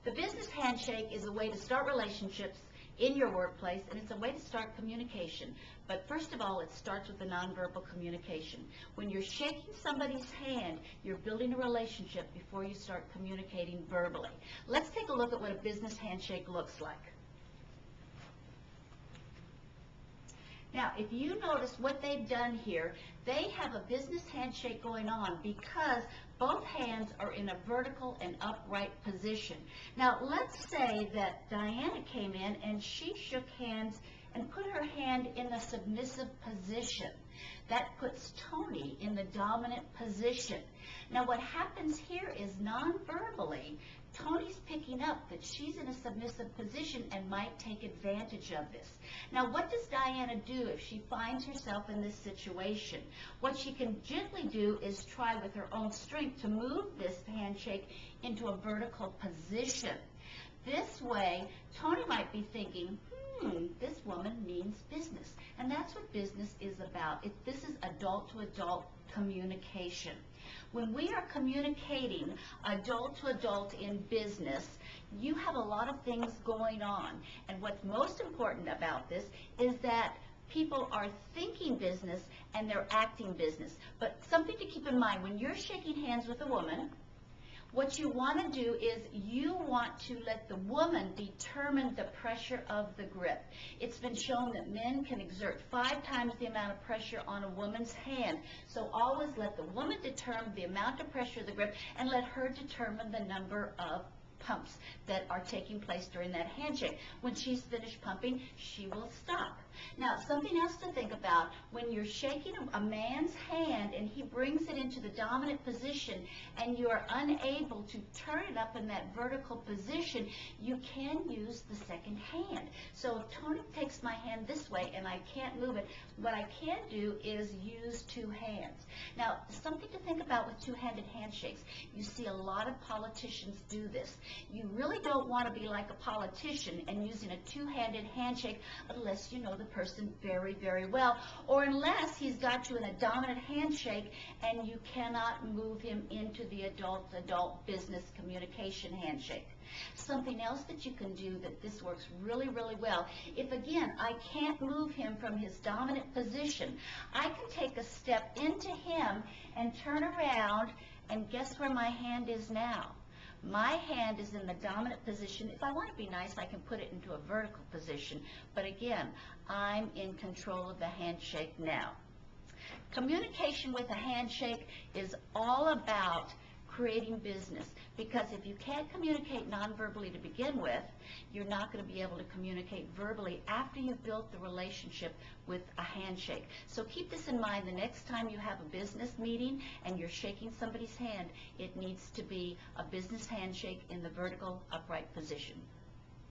The business handshake is a way to start relationships in your workplace, and it's a way to start communication. But first of all, it starts with the nonverbal communication. When you're shaking somebody's hand, you're building a relationship before you start communicating verbally. Let's take a look at what a business handshake looks like. Now, if you notice what they've done here, they have a business handshake going on because both hands are in a vertical and upright position. Now, let's say that Diana came in and she shook hands and put her hand in a submissive position. That puts Tony in the dominant position. Now, what happens here is non-verbally, Tony's picking up that she's in a submissive position and might take advantage of this. Now, what does Diana do if she finds herself in this situation? What she can gently do is try with her own strength to move this handshake into a vertical position. This way, Tony might be thinking, this woman means business. And that's what business is about. This is adult-to-adult communication. When we are communicating adult-to-adult in business, you have a lot of things going on. And what's most important about this is that people are thinking business and they're acting business. But something to keep in mind, when you're shaking hands with a woman, what you want to do is you want to let the woman determine the pressure of the grip. It's been shown that men can exert 5 times the amount of pressure on a woman's hand. So always let the woman determine the amount of pressure of the grip and let her determine the number of pumps that are taking place during that handshake. When she's finished pumping, she will stop. Now, something else to think about, when you're shaking a man's hand and he brings it into the dominant position and you are unable to turn it up in that vertical position, you can use the second hand. So if Tony takes my hand this way and I can't move it, what I can do is use 2 hands. Now, something to think about with two-handed handshakes. You see a lot of politicians do this. You really don't want to be like a politician and using a two-handed handshake unless you know the person very, very well, or unless he's got you in a dominant handshake and you cannot move him into the adult-adult business communication handshake. Something else that you can do that this works really, really well, if again I can't move him from his dominant position, I can take a step into him and turn around, and guess where my hand is now? My hand is in the dominant position. If I want to be nice, I can put it into a vertical position. But again, I'm in control of the handshake now. Communication with a handshake is all about creating business, because if you can't communicate non-verbally to begin with, you're not going to be able to communicate verbally after you've built the relationship with a handshake. So keep this in mind the next time you have a business meeting and you're shaking somebody's hand, it needs to be a business handshake in the vertical upright position.